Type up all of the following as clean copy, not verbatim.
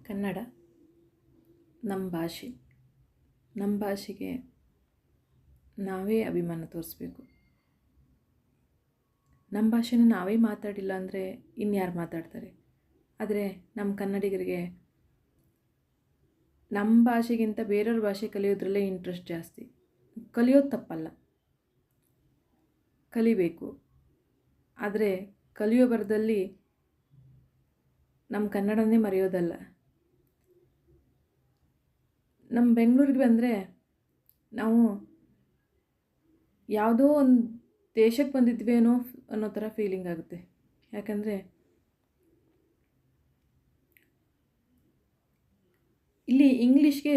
ಕನ್ನಡ ನಮ್ಮ ಭಾಷೆ. ನಮ್ಮ ಭಾಷೆಗೆ ನಾವೇ ಅಭಿಮಾನ ತೋರಿಸ್ಬೇಕು. ನಮ್ಮ ಭಾಷೆನ ನಾವೇ ಮಾತಾಡಿಲ್ಲ ಅಂದರೆ ಇನ್ಯಾರು ಮಾತಾಡ್ತಾರೆ? ಆದರೆ ನಮ್ಮ ಕನ್ನಡಿಗರಿಗೆ ನಮ್ಮ ಭಾಷೆಗಿಂತ ಬೇರೆಯವ್ರ ಭಾಷೆ ಕಲಿಯೋದ್ರಲ್ಲೇ ಇಂಟ್ರೆಸ್ಟ್ ಜಾಸ್ತಿ. ಕಲಿಯೋದು ತಪ್ಪಲ್ಲ, ಕಲಿಬೇಕು. ಆದರೆ ಕಲಿಯೋ ಬರದಲ್ಲಿ ನಮ್ಮ ಕನ್ನಡನೇ ಮರೆಯೋದಲ್ಲ. ನಮ್ಮ ಬೆಂಗಳೂರಿಗೆ ಬಂದರೆ ನಾವು ಯಾವುದೋ ಒಂದು ದೇಶಕ್ಕೆ ಬಂದಿದ್ವೇನೋ ಅನ್ನೋ ಥರ ಫೀಲಿಂಗ್ ಆಗುತ್ತೆ. ಯಾಕಂದರೆ ಇಲ್ಲಿ ಇಂಗ್ಲೀಷ್ಗೆ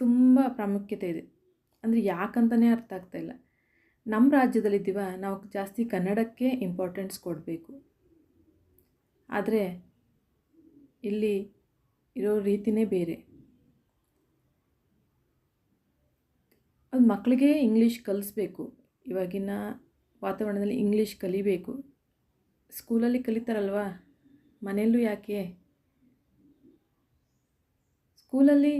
ತುಂಬ ಪ್ರಾಮುಖ್ಯತೆ ಇದೆ. ಅಂದರೆ ಯಾಕಂತಲೇ ಅರ್ಥ ಆಗ್ತಾಯಿಲ್ಲ. ನಮ್ಮ ರಾಜ್ಯದಲ್ಲಿದ್ದೀವ, ನಾವು ಜಾಸ್ತಿ ಕನ್ನಡಕ್ಕೆ ಇಂಪಾರ್ಟೆನ್ಸ್ ಕೊಡಬೇಕು. ಆದರೆ ಇಲ್ಲಿ ಇರೋ ರೀತಿಯೇ ಬೇರೆ. ಅದು ಮಕ್ಕಳಿಗೆ ಇಂಗ್ಲೀಷ್ ಕಲಿಸ್ಬೇಕು. ಇವಾಗಿನ ವಾತಾವರಣದಲ್ಲಿ ಇಂಗ್ಲೀಷ್ ಕಲಿಬೇಕು. ಸ್ಕೂಲಲ್ಲಿ ಕಲಿತಾರಲ್ವ, ಮನೆಯಲ್ಲೂ ಯಾಕೆ? ಸ್ಕೂಲಲ್ಲಿ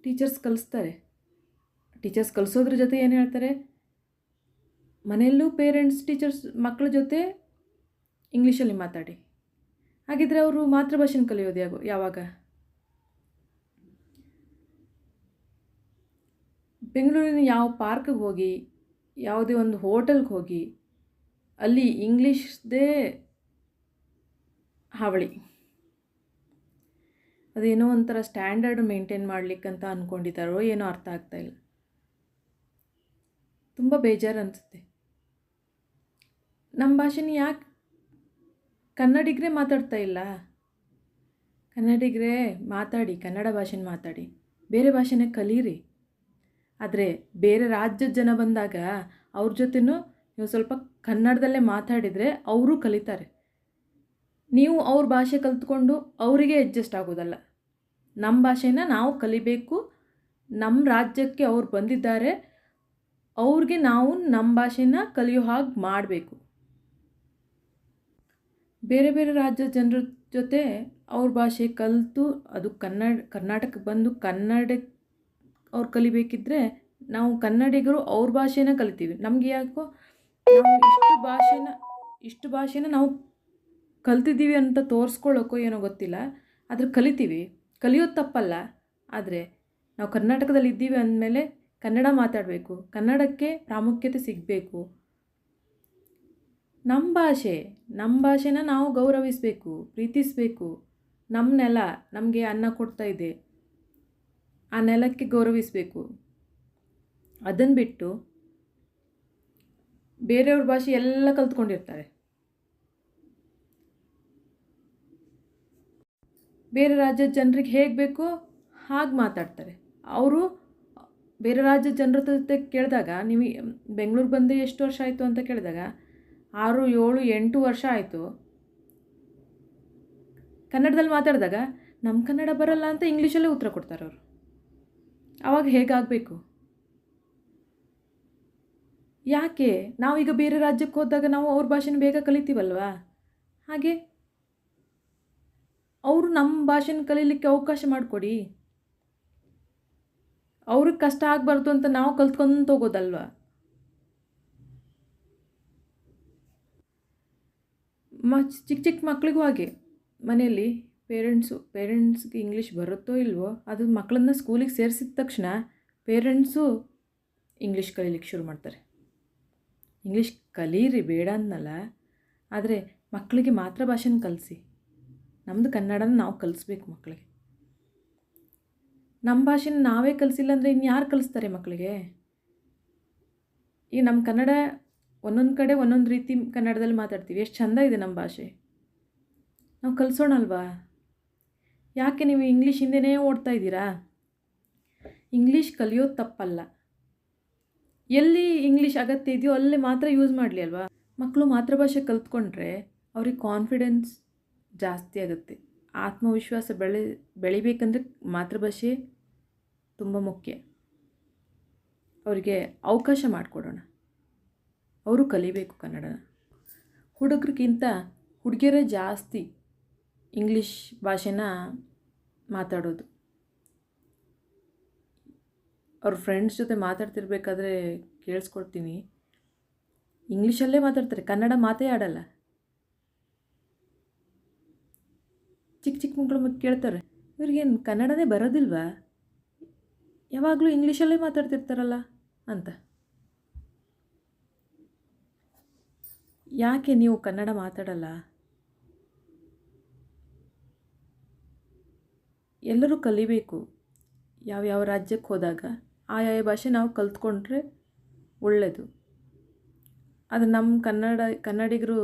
ಟೀಚರ್ಸ್ ಕಲಿಸ್ತಾರೆ. ಟೀಚರ್ಸ್ ಕಲಿಸೋದ್ರ ಜೊತೆ ಏನು ಹೇಳ್ತಾರೆ, ಮನೆಯಲ್ಲೂ ಪೇರೆಂಟ್ಸ್ ಟೀಚರ್ಸ್ ಮಕ್ಕಳ ಜೊತೆ ಇಂಗ್ಲೀಷಲ್ಲಿ ಮಾತಾಡಿ. ಹಾಗಿದ್ರೆ ಅವರು ಮಾತೃಭಾಷೆನ ಕಲಿಯೋದು ಯಾವಾಗ? ಬೆಂಗಳೂರಿನ ಯಾವ ಪಾರ್ಕ್ಗೆ ಹೋಗಿ, ಯಾವುದೇ ಒಂದು ಹೋಟೆಲ್ಗೆ ಹೋಗಿ, ಅಲ್ಲಿ ಇಂಗ್ಲೀಷ್ದೇ ಹಾವಳಿ. ಅದೇನೋ ಒಂಥರ ಸ್ಟ್ಯಾಂಡರ್ಡ್ ಮೇಂಟೈನ್ ಮಾಡಲಿಕ್ಕಂತ ಅಂದ್ಕೊಂಡಿದ್ದಾರೋ ಏನೋ ಅರ್ಥ ಆಗ್ತಾಯಿಲ್ಲ. ತುಂಬ ಬೇಜಾರು ಅನಿಸುತ್ತೆ. ನಮ್ಮ ಭಾಷೆನ ಯಾಕೆ ಕನ್ನಡಿಗರೇ ಮಾತಾಡ್ತಾ ಇಲ್ಲ? ಕನ್ನಡಿಗರೇ ಮಾತಾಡಿ, ಕನ್ನಡ ಭಾಷೆನ ಮಾತಾಡಿ, ಬೇರೆ ಭಾಷೆನ ಕಲೀರಿ. ಆದರೆ ಬೇರೆ ರಾಜ್ಯದ ಜನ ಬಂದಾಗ ಅವ್ರ ಜೊತೆನೂ ನೀವು ಸ್ವಲ್ಪ ಕನ್ನಡದಲ್ಲೇ ಮಾತಾಡಿದರೆ ಅವರು ಕಲಿತಾರೆ. ನೀವು ಅವ್ರ ಭಾಷೆ ಕಲಿತ್ಕೊಂಡು ಅವರಿಗೆ ಅಡ್ಜಸ್ಟ್ ಆಗೋದಲ್ಲ. ನಮ್ಮ ಭಾಷೆನ ನಾವು ಕಲಿಬೇಕು. ನಮ್ಮ ರಾಜ್ಯಕ್ಕೆ ಅವ್ರು ಬಂದಿದ್ದಾರೆ, ಅವ್ರಿಗೆ ನಾವು ನಮ್ಮ ಭಾಷೆನ ಕಲಿಯೋ ಹಾಗೆ ಮಾಡಬೇಕು. ಬೇರೆ ಬೇರೆ ರಾಜ್ಯದ ಜನರ ಜೊತೆ ಅವ್ರ ಭಾಷೆ ಕಲಿತು ಅದು ಕರ್ನಾಟಕಕ್ಕೆ ಬಂದು ಕನ್ನಡ ಅವ್ರು ಕಲಿಬೇಕಿದ್ರೆ ನಾವು ಕನ್ನಡಿಗರು ಅವ್ರ ಭಾಷೆನ ಕಲಿತೀವಿ. ನಮಗೆ ಯಾಕೋ ನಾವು ಇಷ್ಟು ಭಾಷೆನ ನಾವು ಕಲ್ತಿದ್ದೀವಿ ಅಂತ ತೋರಿಸ್ಕೊಳ್ಳೋಕ್ಕೋ ಏನೋ ಗೊತ್ತಿಲ್ಲ, ಆದರೆ ಕಲಿತೀವಿ. ಕಲಿಯೋದು ತಪ್ಪಲ್ಲ. ಆದರೆ ನಾವು ಕರ್ನಾಟಕದಲ್ಲಿ ಇದ್ದೀವಿ ಅಂದಮೇಲೆ ಕನ್ನಡ ಮಾತಾಡಬೇಕು, ಕನ್ನಡಕ್ಕೆ ಪ್ರಾಮುಖ್ಯತೆ ಸಿಗಬೇಕು. ನಮ್ಮ ಭಾಷೆನ ನಾವು ಗೌರವಿಸಬೇಕು, ಪ್ರೀತಿಸಬೇಕು. ನಮ್ಮ ನೆಲ ನಮಗೆ ಅನ್ನ ಕೊಡ್ತಾ ಇದೆ, ಆ ನೆಲಕ್ಕೆ ಗೌರವಿಸಬೇಕು. ಅದನ್ನು ಬಿಟ್ಟು ಬೇರೆಯವ್ರ ಭಾಷೆ ಎಲ್ಲ ಕಲ್ತ್ಕೊಂಡಿರ್ತಾರೆ. ಬೇರೆ ರಾಜ್ಯದ ಜನರಿಗೆ ಹೇಗೆ ಬೇಕೋ ಹಾಗೆ ಮಾತಾಡ್ತಾರೆ. ಅವರು ಬೇರೆ ರಾಜ್ಯದ ಜನರ ಜೊತೆ ಕೇಳಿದಾಗ, ನೀವು ಬೆಂಗಳೂರಿಗೆ ಬಂದು ಎಷ್ಟು ವರ್ಷ ಆಯಿತು ಅಂತ ಕೇಳಿದಾಗ 6, 7, 8 ವರ್ಷ ಆಯಿತು. ಕನ್ನಡದಲ್ಲಿ ಮಾತಾಡಿದಾಗ ನಮ್ಮ ಕನ್ನಡ ಬರಲ್ಲ ಅಂತ ಇಂಗ್ಲೀಷಲ್ಲೇ ಉತ್ತರ ಕೊಡ್ತಾರೆ ಅವರು. ಆವಾಗ ಹೇಗಾಗಬೇಕು? ಯಾಕೆ? ನಾವೀಗ ಬೇರೆ ರಾಜ್ಯಕ್ಕೆ ಹೋದಾಗ ನಾವು ಅವ್ರ ಭಾಷೆನ ಬೇಗ ಕಲಿತೀವಲ್ವಾ? ಹಾಗೆ ಅವರು ನಮ್ಮ ಭಾಷೆನ ಕಲೀಲಿಕ್ಕೆ ಅವಕಾಶ ಮಾಡಿಕೊಡಿ. ಅವ್ರಿಗೆ ಕಷ್ಟ ಆಗಬಾರ್ದು ಅಂತ ನಾವು ಕಲ್ತ್ಕೊಂಡು ಹೋಗೋದಲ್ವ? ಚಿಕ್ಕ ಚಿಕ್ಕ ಮಕ್ಳಿಗೂ ಹಾಗೆ ಮನೆಯಲ್ಲಿ ಪೇರೆಂಟ್ಸ್ಗೆ ಇಂಗ್ಲೀಷ್ ಬರುತ್ತೋ ಇಲ್ವೋ, ಅದು ಮಕ್ಕಳನ್ನ ಸ್ಕೂಲಿಗೆ ಸೇರಿಸಿದ ತಕ್ಷಣ ಪೇರೆಂಟ್ಸು ಇಂಗ್ಲೀಷ್ ಕಲೀಲಿಕ್ಕೆ ಶುರು ಮಾಡ್ತಾರೆ. ಇಂಗ್ಲೀಷ್ ಕಲೀರಿ, ಬೇಡ ಅನ್ನಲ್ಲ, ಆದರೆ ಮಕ್ಕಳಿಗೆ ಮಾತೃಭಾಷೆನ ಕಲಿಸಿ. ನಮ್ಮದು ಕನ್ನಡನ ನಾವು ಕಲಿಸ್ಬೇಕು ಮಕ್ಕಳಿಗೆ. ನಮ್ಮ ಭಾಷೆನ ನಾವೇ ಕಲಿಸಿಲ್ಲ ಅಂದರೆ ಇನ್ಯಾರು ಕಲಿಸ್ತಾರೆ ಮಕ್ಕಳಿಗೆ? ಈಗ ನಮ್ಮ ಕನ್ನಡ ಒಂದೊಂದು ಕಡೆ ಒಂದೊಂದು ರೀತಿ ಕನ್ನಡದಲ್ಲಿ ಮಾತಾಡ್ತೀವಿ. ಎಷ್ಟು ಚೆಂದ ಇದೆ ನಮ್ಮ ಭಾಷೆ, ನಾವು ಕಲಿಸೋಣಲ್ವಾ? ಯಾಕೆ ನೀವು ಇಂಗ್ಲೀಷ್ ಹಿಂದೆನೇ ಓಡ್ತಾ ಇದ್ದೀರಾ? ಇಂಗ್ಲೀಷ್ ಕಲಿಯೋದು ತಪ್ಪಲ್ಲ. ಎಲ್ಲಿ ಇಂಗ್ಲೀಷ್ ಅಗತ್ಯ ಇದೆಯೋ ಅಲ್ಲಿ ಮಾತ್ರ ಯೂಸ್ ಮಾಡಲಿ ಅಲ್ವಾ? ಮಕ್ಕಳು ಮಾತೃಭಾಷೆ ಕಲ್ತ್ಕೊಂಡ್ರೆ ಅವ್ರಿಗೆ ಕಾನ್ಫಿಡೆನ್ಸ್ ಜಾಸ್ತಿ ಆಗುತ್ತೆ. ಆತ್ಮವಿಶ್ವಾಸ ಬೆಳಿಬೇಕಂದ್ರೆ ಮಾತೃಭಾಷೆ ತುಂಬ ಮುಖ್ಯ. ಅವರಿಗೆ ಅವಕಾಶ ಮಾಡಿಕೊಡೋಣ, ಅವರು ಕಲಿಬೇಕು ಕನ್ನಡನ. ಹುಡುಗರಿಗಿಂತ ಹುಡುಗಿಯರೇ ಜಾಸ್ತಿ ಇಂಗ್ಲೀಷ್ ಭಾಷೆನ ಮಾತಾಡೋದು. ಅವ್ರ ಫ್ರೆಂಡ್ಸ್ ಜೊತೆ ಮಾತಾಡ್ತಿರ್ಬೇಕಾದ್ರೆ ಕೇಳಿಸ್ಕೊಳ್ತೀನಿ, ಇಂಗ್ಲೀಷಲ್ಲೇ ಮಾತಾಡ್ತಾರೆ, ಕನ್ನಡ ಮಾತೇ ಆಡಲ್ಲ. ಚಿಕ್ಕ ಚಿಕ್ಕ ಮಕ್ಕಳು ಕೇಳ್ತಾರೆ, ಇವ್ರಿಗೇನು ಕನ್ನಡನೇ ಬರೋದಿಲ್ವಾ, ಯಾವಾಗಲೂ ಇಂಗ್ಲೀಷಲ್ಲೇ ಮಾತಾಡ್ತಿರ್ತಾರಲ್ಲ ಅಂತ. ಯಾಕೆ ನೀವು ಕನ್ನಡ ಮಾತಾಡಲ್ಲ? ಎಲ್ಲರೂ ಕಲಿಬೇಕು. ಯಾವ್ಯಾವ ರಾಜ್ಯಕ್ಕೆ ಹೋದಾಗ ಆಯಾಯ ಭಾಷೆ ನಾವು ಕಲ್ತ್ಕೊಂಡ್ರೆ ಒಳ್ಳೆಯದು. ಅದು ನಮ್ಮ ಕನ್ನಡಿಗರು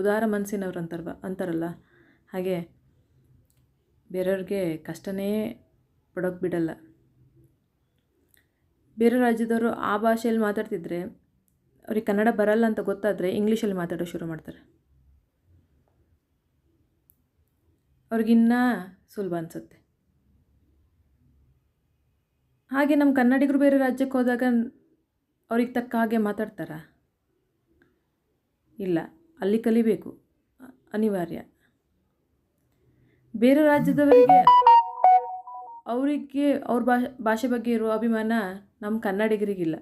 ಉದಾರ ಮನಸ್ಸಿನವ್ರು ಅಂತಾರಲ್ಲ, ಹಾಗೆ ಬೇರೆಯವ್ರಿಗೆ ಕಷ್ಟನೇ ಪಡೋಕ್ಕೆ ಬಿಡಲ್ಲ. ಬೇರೆ ರಾಜ್ಯದವರು ಆ ಭಾಷೆಯಲ್ಲಿ ಮಾತಾಡ್ತಿದ್ರೆ ಅವ್ರಿಗೆ ಕನ್ನಡ ಬರಲ್ಲ ಅಂತ ಗೊತ್ತಾದರೆ ಇಂಗ್ಲೀಷಲ್ಲಿ ಮಾತಾಡೋ ಶುರು ಮಾಡ್ತಾರೆ. ಅವ್ರಿಗಿನ್ನೂ ಸುಲಭ ಅನಿಸುತ್ತೆ. ಹಾಗೆ ನಮ್ಮ ಕನ್ನಡಿಗರು ಬೇರೆ ರಾಜ್ಯಕ್ಕೆ ಹೋದಾಗ ಅವ್ರಿಗೆ ತಕ್ಕ ಹಾಗೆ ಮಾತಾಡ್ತಾರಾ? ಇಲ್ಲ, ಅಲ್ಲಿ ಕಲಿಬೇಕು, ಅನಿವಾರ್ಯ. ಬೇರೆ ರಾಜ್ಯದವರಿಗೆ ಅವರಿಗೆ ಅವ್ರ ಭಾಷೆ ಬಗ್ಗೆ ಇರುವ ಅಭಿಮಾನ ನಮ್ಮ ಕನ್ನಡಿಗರಿಗಿಲ್ಲ.